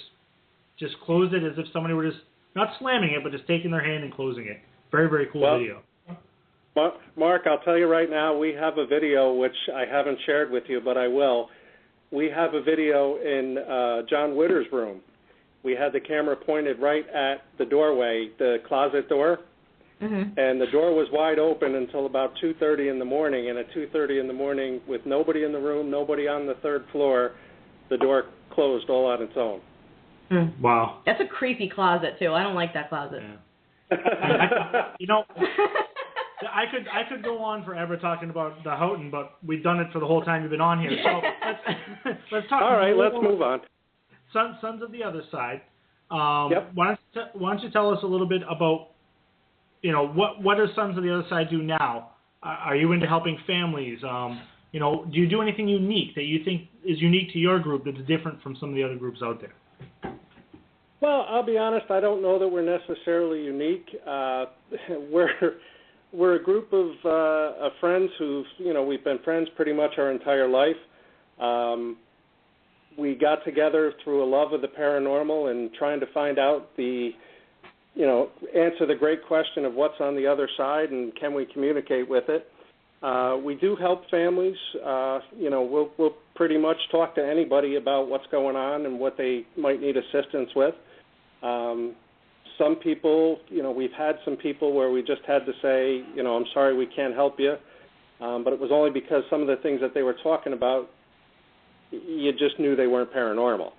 closed it as if somebody were just not slamming it, but just taking their hand and closing it. Very, very cool video. Marc, I'll tell you right now, we have a video which I haven't shared with you, but I will. We have a video in John Witter's room. We had the camera pointed right at the doorway, the closet door, and the door was wide open until about 2:30 in the morning. And at 2:30 in the morning, with nobody in the room, nobody on the 3rd floor, the door closed all on its own. Wow. That's a creepy closet, too. I don't like that closet. Yeah. You know, I could go on forever talking about the Houghton, but we've done it for the whole time you've been on here. So let's talk. All right, let's move on. Sons of the Other Side. Why don't you tell us a little bit about, what does Sons of the Other Side do now? Are you into helping families? Do you do anything unique that you think is unique to your group that's different from some of the other groups out there? Well, I'll be honest, I don't know that we're necessarily unique. We're a group of friends who've, we've been friends pretty much our entire life. We got together through a love of the paranormal and trying to find out answer the great question of what's on the other side and can we communicate with it. We do help families. We'll pretty much talk to anybody about what's going on and what they might need assistance with. Some people, we've had some people where we just had to say, I'm sorry, we can't help you. But it was only because some of the things that they were talking about, you just knew they weren't paranormal.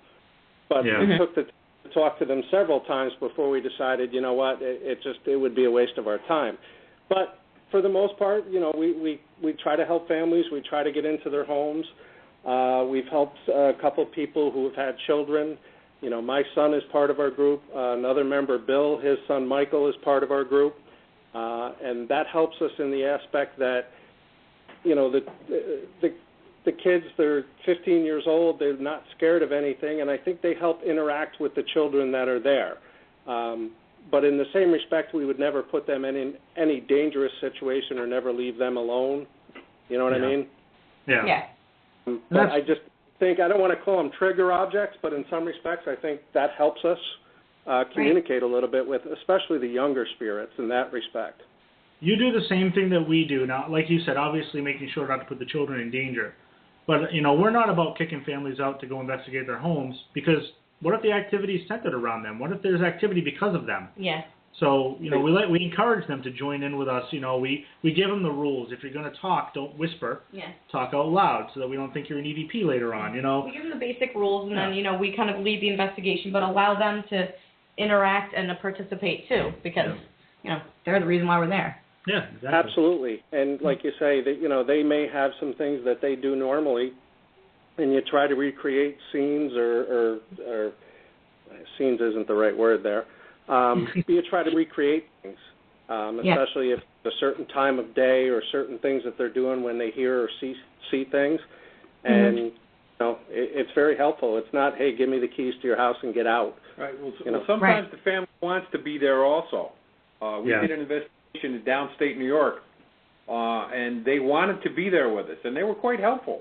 But we took to talk to them several times before we decided, you know what, it would be a waste of our time. But for the most part, we try to help families. We try to get into their homes. We've helped a couple people who have had children My son is part of our group. Another member, Bill, his son Michael is part of our group. And that helps us in the aspect that, the kids, they're 15 years old, they're not scared of anything, and I think they help interact with the children that are there. But in the same respect, we would never put them in any dangerous situation or never leave them alone. You know what I mean? Yeah. But I just think, I don't want to call them trigger objects, but in some respects, I think that helps us communicate a little bit with, especially the younger spirits in that respect. You do the same thing that we do. Now, like you said, obviously making sure not to put the children in danger. But, we're not about kicking families out to go investigate their homes, because what if the activity is centered around them? What if there's activity because of them? Yeah. So, we encourage them to join in with us. We give them the rules. If you're going to talk, don't whisper. Yeah. Talk out loud so that we don't think you're an EVP later on, We give them the basic rules, and then, we kind of lead the investigation, but allow them to interact and to participate, too, because, they're the reason why we're there. Yeah, exactly. Absolutely. And like you say, that they may have some things that they do normally, and you try to recreate scenes or scenes isn't the right word there. You try to recreate things, especially if a certain time of day or certain things that they're doing when they hear or see things. And, it's very helpful. It's not, hey, give me the keys to your house and get out. Right. Well, sometimes the family wants to be there also. We did an investigation in downstate New York, and they wanted to be there with us, and they were quite helpful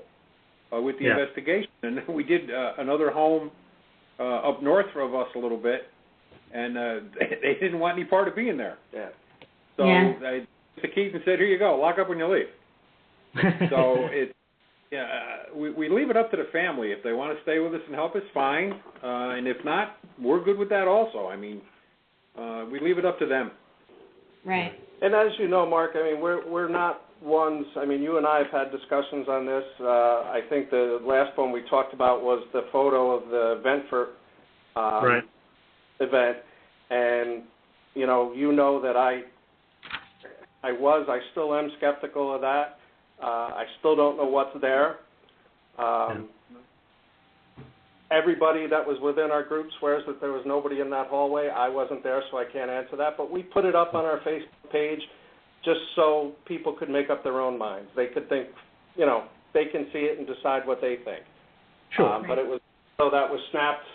with the investigation. And we did another home up north of us a little bit, and they didn't want any part of being there. Yeah. So I took the keys and said, here you go, lock up when you leave. So we leave it up to the family. If they want to stay with us and help us, fine. And if not, we're good with that also. I mean, we leave it up to them. Right. And as you know, Mark, we're not ones. You and I have had discussions on this. I think the last one we talked about was the photo of the Ventford event, and that I still am skeptical of that. I still don't know what's there. Everybody that was within our group swears that there was nobody in that hallway. I wasn't there, so I can't answer that. But we put it up on our Facebook page just so people could make up their own minds. They could think, they can see it and decide what they think. Sure. But it was that was snapped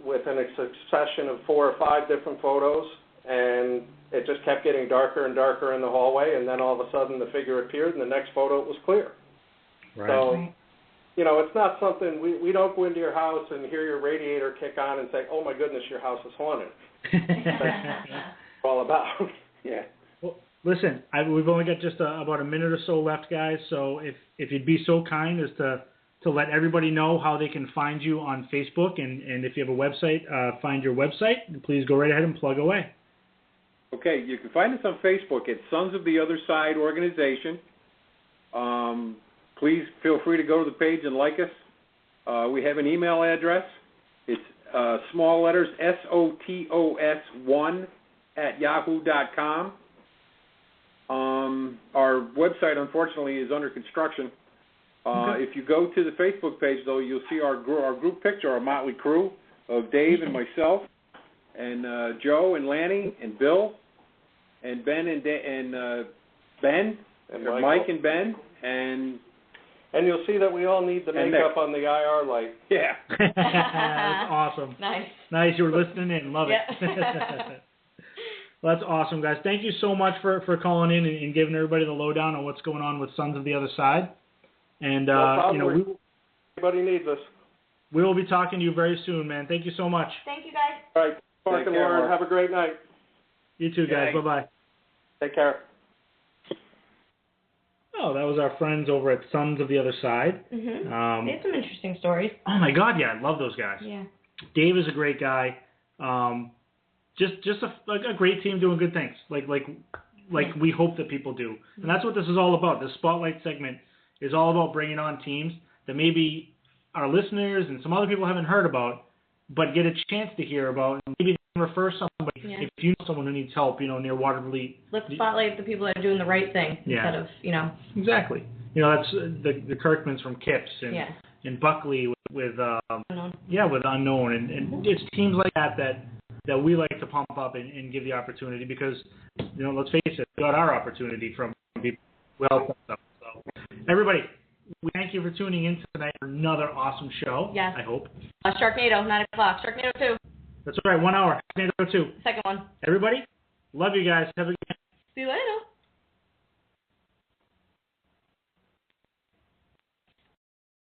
within a succession of 4 or 5 different photos, and it just kept getting darker and darker in the hallway, and then all of a sudden the figure appeared, and the next photo it was clear. Right. So, it's not something, we don't go into your house and hear your radiator kick on and say, oh my goodness, your house is haunted. That's all about. Yeah. Well, listen, we've only got just about a minute or so left, guys, so if you'd be so kind as to let everybody know how they can find you on Facebook, and if you have a website, find your website, and please go right ahead and plug away. Okay, you can find us on Facebook. It's Sons of the Other Side Organization. Please feel free to go to the page and like us. We have an email address. It's small letters SOTOS1 @yahoo.com. Our website, unfortunately, is under construction. If you go to the Facebook page, though, you'll see our group picture, our motley crew of Dave and myself, and Joe and Lanny and Bill and Ben and Ben and Mike and Ben and you'll see that we all need the makeup on the IR light. Yeah. That's awesome. Nice. You were listening in. Love it. Well, that's awesome, guys. Thank you so much for calling in and giving everybody the lowdown on what's going on with Sons of the Other Side. And everybody needs us. We will be talking to you very soon, man. Thank you so much. Thank you, guys. All right. Mark and Lauren, have a great night. You too, guys. Bye-bye. Take care. Oh, that was our friends over at Sons of the Other Side. Mm-hmm. They had some interesting stories. Oh, my God, yeah. I love those guys. Yeah. Dave is a great guy. Just a great team doing good things, like we hope that people do. And that's what this is all about. This Spotlight segment is all about bringing on teams that maybe our listeners and some other people haven't heard about, but get a chance to hear about, and maybe refer somebody if you know someone who needs help, near Waterville. Let's spotlight the people that are doing the right thing instead of, Exactly. That's the Kirkmans from Kips and Buckley with with Unknown, and it's teams like that we like to pump up and give the opportunity because, let's face it, we got our opportunity from people who helped us out. So, everybody, we thank you for tuning in tonight for another awesome show. Yes. I hope. Sharknado, 9 o'clock. Sharknado 2. That's right, 1 hour. Sharknado 2. Second one. Everybody, love you guys. Have a good night. See you later.